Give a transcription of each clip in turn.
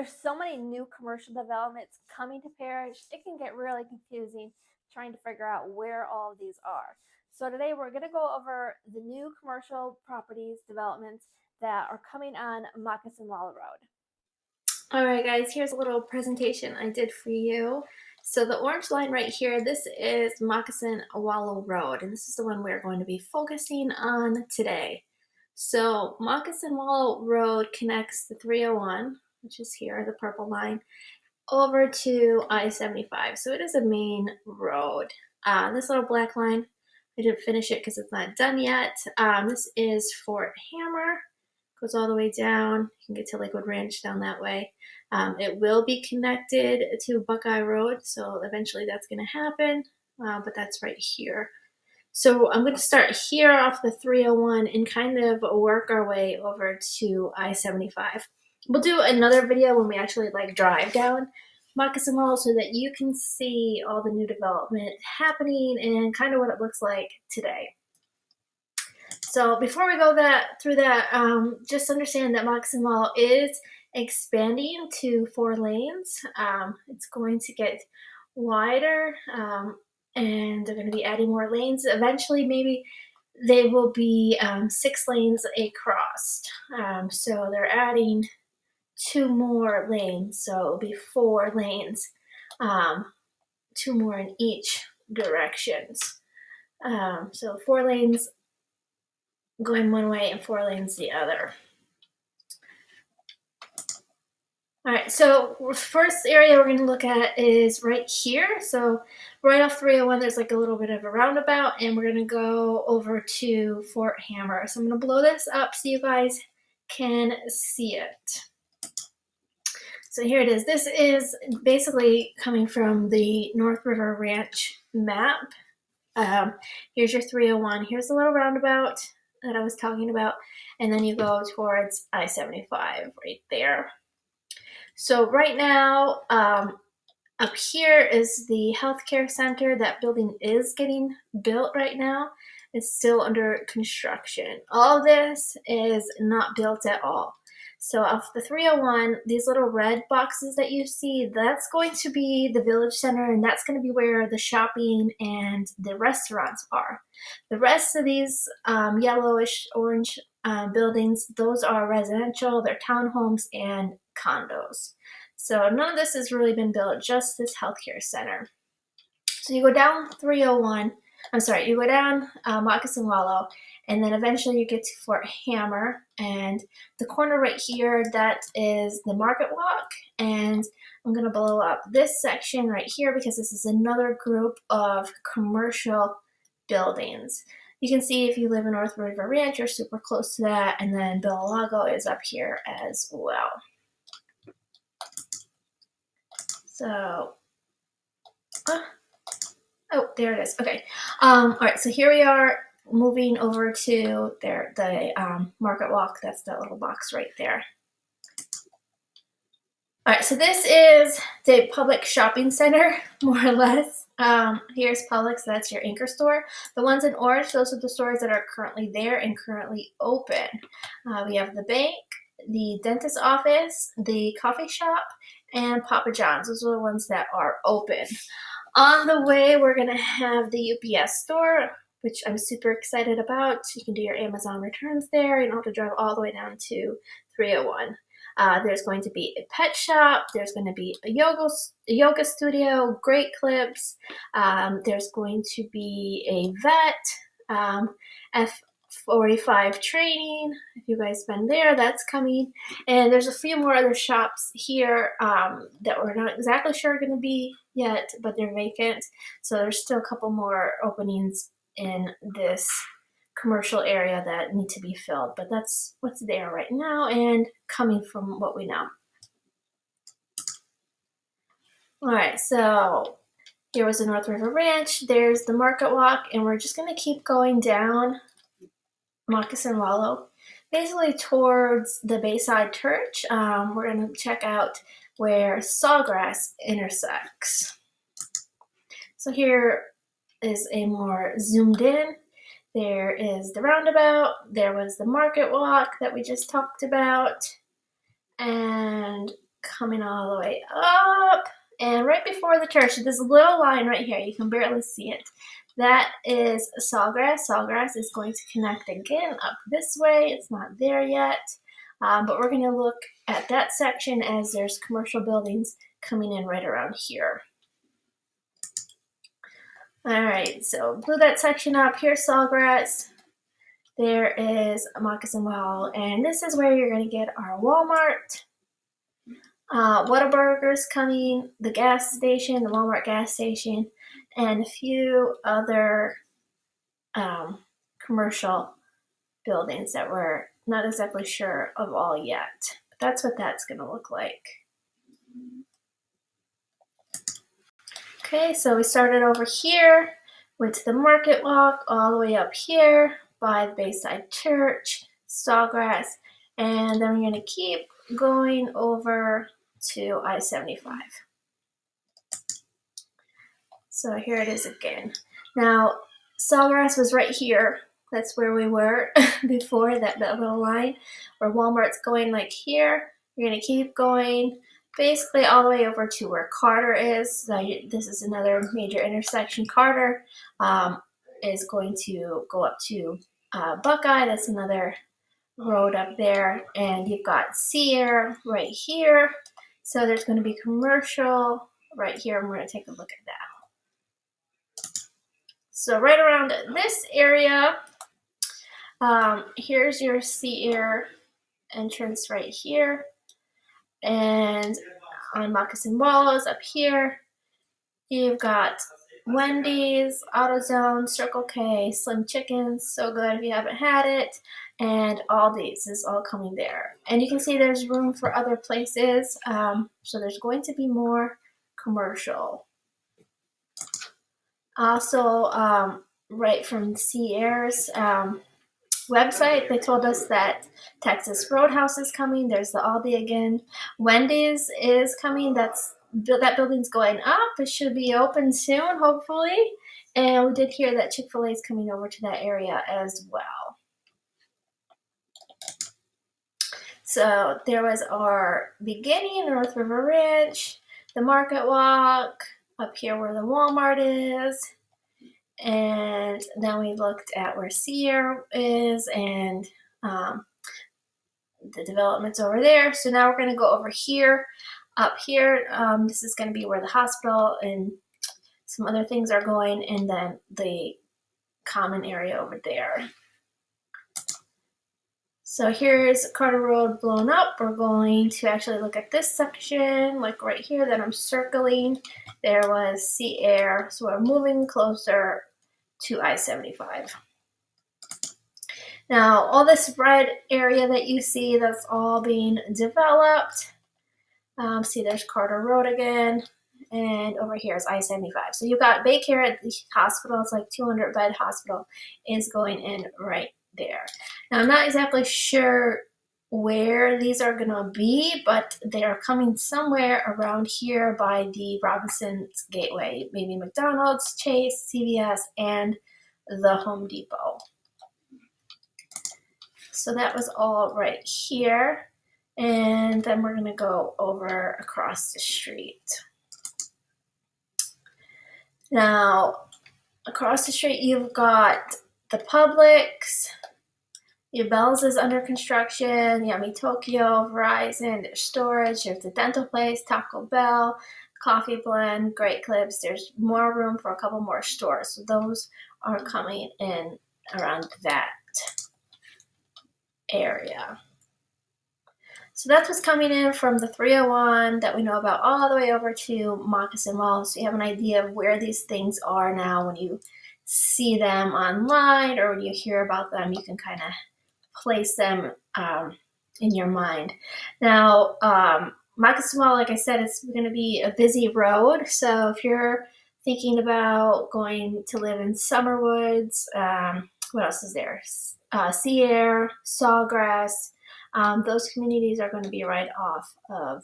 There's so many new commercial developments coming to Parrish, it can get really confusing trying to figure out where all of these are. So today we're going to go over the new commercial properties developments that are coming on Moccasin Wallow Road. All right, guys, here's a little presentation I did for you. So the orange line right here, this is Moccasin Wallow Road, and this is the one we're going to be focusing on today. So Moccasin Wallow Road connects the 301, which is here, the purple line, over to I-75. So it is a main road. This little black line, I didn't finish it because it's not done yet. This is Fort Hammer. Goes all the way down. You can get to Lakewood Ranch down that way. It will be connected to Buckeye Road, so eventually that's going to happen, but that's right here. So I'm going to start here off the 301 and kind of work our way over to I-75. We'll do another video when we actually drive down Moccasin Wallow so that you can see all the new development happening and kind of what it looks like today. So before we go through that, just understand that Moccasin Wallow is expanding to 4 lanes. It's going to get wider, and they're going to be adding more lanes. Eventually, maybe they will be 6 lanes across. So they're adding 2 more lanes, so it'll be 4 lanes, 2 more in each directions. So 4 lanes going one way and 4 lanes the other. All right, so first area we're going to look at is right here. So right off 301, there's like a little bit of a roundabout, and we're going to go over to Fort Hammer. So I'm going to blow this up so you guys can see it. So here it is. This is basically coming from the North River Ranch map. Here's your 301. Here's the little roundabout that I was talking about, and then you go towards I-75 right there. So right now, up here is the healthcare center. That building is getting built right now. It's still under construction. All this is not built at all. So off the 301, these little red boxes that you see, that's going to be the village center, and that's going to be where the shopping and the restaurants are. The rest of these yellowish orange buildings, those are residential, they're townhomes and condos. So none of this has really been built, just this healthcare center. So you go down 301, you go down Moccasin Wallow, and then eventually you get to Fort Hammer, and the corner right here, that is the Market Walk, and I'm going to blow up this section right here because this is another group of commercial buildings. You can see if you live in North River Ranch, you're super close to that, and then Bellalago is up here as well. So, oh, there it is. Okay. All right, so here we are moving over to the Market Walk. That's that little box right there. All right, so this is the public shopping center, more or less. Here's Publix, that's your anchor store. The ones in orange, those are the stores that are currently there and currently open. We have the bank, the dentist office, the coffee shop, and Papa John's. Those are the ones that are open. On the way, we're going to have the UPS store, which I'm super excited about. You can do your Amazon returns there. You don't have to drive all the way down to 301. There's going to be a pet shop. There's going to be a yoga studio, great clips. There's going to be a vet, F45 training. If you guys been there, that's coming. And there's a few more other shops here that we're not exactly sure are going to be yet, but they're vacant. So there's still a couple more openings in this commercial area that need to be filled, but that's what's there right now and coming from what we know. All right, so here was the North River Ranch. There's the Market Walk, and we're just going to keep going down Moccasin Wallow, basically towards the Bayside Church. We're going to check out where Sawgrass intersects. So here is a more zoomed in. There is the roundabout. There was the Market Walk that we just talked about. And coming all the way up. And right before the church, this little line right here, you can barely see it. That is Sawgrass. Sawgrass is going to connect again up this way. It's not there yet. But we're going to look at that section as there's commercial buildings coming in right around here. All right, so blew that section up. Here's Sawgrass. There is Moccasin Wallow, and this is where you're going to get our Walmart. Whataburger's coming, the gas station, the Walmart gas station, and a few other commercial buildings that we're not exactly sure of all yet. But that's what that's going to look like. Okay, so we started over here, went to the Market Walk, all the way up here by the Bayside Church, Sawgrass, and then we're going to keep going over to I-75. So here it is again. Now, Sawgrass was right here. That's where we were before, that little line where Walmart's going like here. You're going to keep going basically all the way over to where Carter is. So this is another major intersection. Carter is going to go up to Buckeye. That's another road up there. And you've got Seaire right here. So there's going to be commercial right here, and we're going to take a look at that. So right around this area, here's your Seaire entrance right here. And on Moccasin Wallows up here, you've got Wendy's, AutoZone, Circle K, Slim Chickens, so good if you haven't had it, and Aldi's is all coming there. And you can see there's room for other places, so there's going to be more commercial. Also, right from Seaire's website, they told us that Texas Roadhouse is coming. There's the Aldi again. Wendy's is coming. That building's going up. It should be open soon, hopefully. And we did hear that Chick-fil-A is coming over to that area as well. So there was our beginning, North River Ranch, the Market Walk, up here where the Walmart is. And then we looked at where Seaire is and the developments over there. So now we're going to go over here, up here. This is going to be where the hospital and some other things are going, and then the common area over there. So here's Carter Road blown up. We're going to actually look at this section, like right here that I'm circling. There was Seaire, so we're moving closer to I-75. Now, all this red area that you see, that's all being developed. See, there's Carter Road again, and over here is I-75. So you've got Baycare at the hospital. It's like 200-bed hospital is going in right there. Now, I'm not exactly sure where these are going to be, but they are coming somewhere around here by the Robinson's Gateway, maybe McDonald's, Chase, CVS, and the Home Depot. So that was all right here. And then we're going to go over across the street. Now, across the street, you've got the Publix. Your Bell's is under construction. Yummy Tokyo, Verizon, there's storage. There's the dental place, Taco Bell, Coffee Blend, Great Clips. There's more room for a couple more stores. So those are coming in around that area. So that's what's coming in from the 301 that we know about all the way over to Moccasin Wallow. So you have an idea of where these things are now. When you see them online or when you hear about them, you can kind of place them in your mind. Now, Moccasin Wallow, like I said, it's going to be a busy road. So if you're thinking about going to live in Summerwoods, what else is there? Seaire, Sawgrass. Those communities are going to be right off of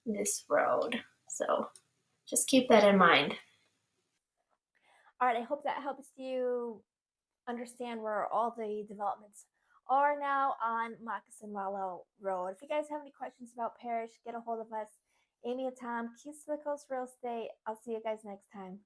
this road. So just keep that in mind. All right, I hope that helps you understand where all the developments or now on Moccasin Wallow Road. If you guys have any questions about Parrish, get a hold of us. Amy and Tom, Keys to the Coast Real Estate. I'll see you guys next time.